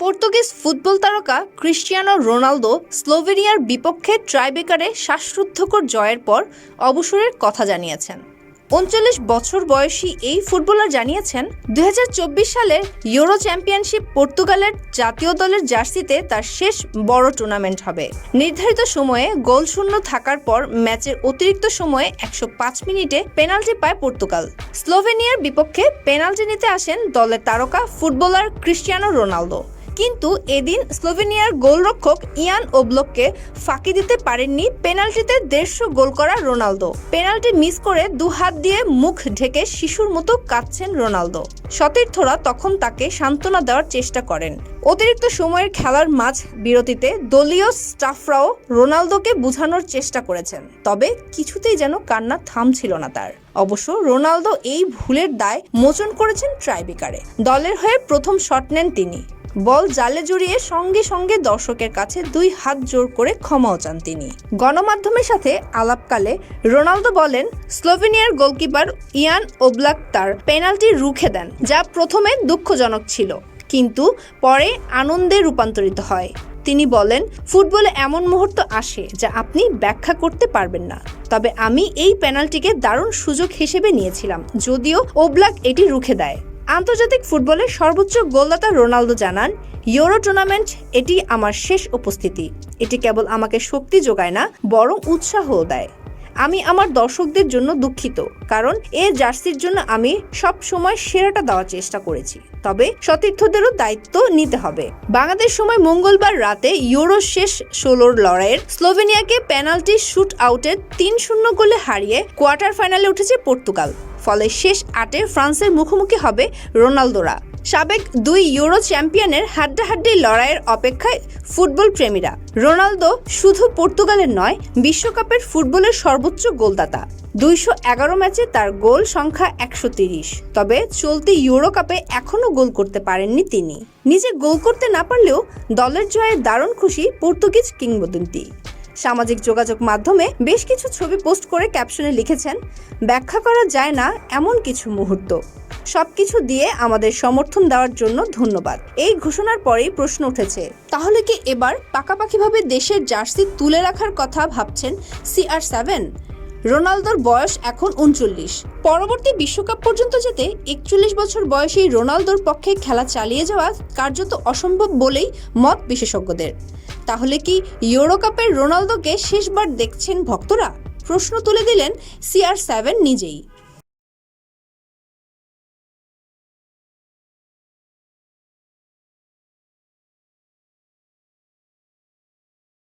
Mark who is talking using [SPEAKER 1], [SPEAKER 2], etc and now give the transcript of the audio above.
[SPEAKER 1] Portuguese football তারকা Cristiano Ronaldo স্লোভেনিয়ার বিপক্ষে টাইব্রেকারে শ্বাসরুদ্ধকর জয়ের পর অবসরের কথা জানিয়েছেন। ৩৯ বছর বয়সী এই ফুটবলার জানিয়েছেন, ২০২৪ সালের ইউরো চ্যাম্পিয়নশিপ পর্তুগালের জাতীয় দলের জার্সিতে তার শেষ বড় টুর্নামেন্ট হবে। নির্ধারিত সময়ে গোলশূন্য থাকার পর ম্যাচের অতিরিক্ত সময়ে ১০৫ মিনিটে পেনাল্টি পায় পর্তুগাল। স্লোভেনিয়ার বিপক্ষে পেনাল্টি নিতে আসেন দলের তারকা ফুটবলার ক্রিস্টিয়ানো রোনালদো। কিন্তু এদিন স্লোভেনিয়ার গোলরক্ষক ইয়ান ওবলককে ফাঁকি দিতে পারেননি পেনাল্টিতে ১৫০ গোল করা রোনালদো। পেনাল্টি মিস করে দু হাত দিয়ে মুখ ঢেকে শিশুর মতো কাঁদছেন রোনালদো। সতীর্থরা তখন তাকে সান্ত্বনা দেওয়ার চেষ্টা করেন। অতিরিক্ত সময়ের খেলার মাঝ বিরতিতে দলীয় স্টাফরাও রোনালদোকে বোঝানোর চেষ্টা করেছেন, তবে কিছুতেই যেন কান্না থামছিল না তার। অবশ্য রোনালদো এই ভুলের দায় মোচন করেছেন টাইব্রেকারে। দলের হয়ে প্রথম শট নেন তিনি। বল জালে জড়িয়ে সঙ্গে সঙ্গে দর্শকের কাছে ২ হাত জোর করে ক্ষমাও চান তিনি। গণমাধ্যমের সাথে আলাপকালে রোনালদো বলেন, স্লোভেনিয়ার গোলকিপার ইয়ান ওবলাক তার পেনাল্টি রুখে দেন, যা প্রথমে দুঃখজনক ছিল কিন্তু পরে আনন্দে রূপান্তরিত হয়। তিনি বলেন, ফুটবলে এমন মুহূর্ত আসে যা আপনি ব্যাখ্যা করতে পারবেন না, তবে আমি এই পেনাল্টিকে দারুণ সুযোগ হিসেবে নিয়েছিলাম, যদিও ওবলাক এটি রুখে দেয়। আন্তর্জাতিক ফুটবলের সর্বোচ্চ গোলদাতা রোনালদো জানান, ইউরো টুর্নামেন্ট এটি আমার শেষ উপস্থিতি। এটি কেবল আমাকে শক্তি যোগায় না, বরং উৎসাহও দেয়। আমি আমার দর্শকদের জন্য দুঃখিত, কারণ এই জার্সির জন্য আমি সব সময় সেরাটা দেওয়ার চেষ্টা করেছি, তবে সতীর্থদেরও দায়িত্ব নিতে হবে। বাংলাদেশ সময় মঙ্গলবার রাতে ইউরো শেষ ১৬ লড়াইয়ের স্লোভেনিয়াকে পেনাল্টি শুট আউটে ৩-০ গোলে হারিয়ে কোয়ার্টার ফাইনালে উঠেছে পর্তুগাল। ফলে শেষ ৮-এ ফ্রান্সের মুখোমুখি হবে রোনালদোরা। সাবেক ২ ইউরো চ্যাম্পিয়নের হাড্ডাহাড্ডি লড়াইয়ের অপেক্ষায় ফুটবল প্রেমীরা। রোনালদো শুধু পর্তুগালের নয়, বিশ্বকাপের ফুটবলের সর্বোচ্চ গোলদাতা। ২১১ ম্যাচে তার গোল সংখ্যা ১৩০। তবে চলতি ইউরো কাপে এখনও গোল করতে পারেননি তিনি। নিজে গোল করতে না পারলেও দলের জয়ে দারুণ খুশি পর্তুগিজ কিংবদন্তি। সামাজিক যোগাযোগ মাধ্যমে বেশ কিছু ছবি পোস্ট করে ক্যাপশনে লিখেছেন, ব্যাখ্যা করা যায় না এমন কিছু মুহূর্ত, সবকিছু দিয়ে আমাদের সমর্থন দেওয়ার জন্য ধন্যবাদ। এই ঘোষণার পরেই প্রশ্ন উঠেছে, তাহলে কি এবার পাকাপাকিভাবে দেশের জার্সি তুলে রাখার কথা ভাবছেন CR7? রোনালদোর বয়স এখন ৩৯। পরবর্তী বিশ্বকাপ পর্যন্ত যেতে ৪১ বছর বয়সী রোনালদোর পক্ষে খেলা চালিয়ে যাওয়া কার্যত অসম্ভব বলেই মত বিশেষজ্ঞদের। তাহলে কি ইউরো কাপের রোনালদোকে শেষবার দেখছেন ভক্তরা? প্রশ্ন তুলে দিলেন CR7 নিজেই।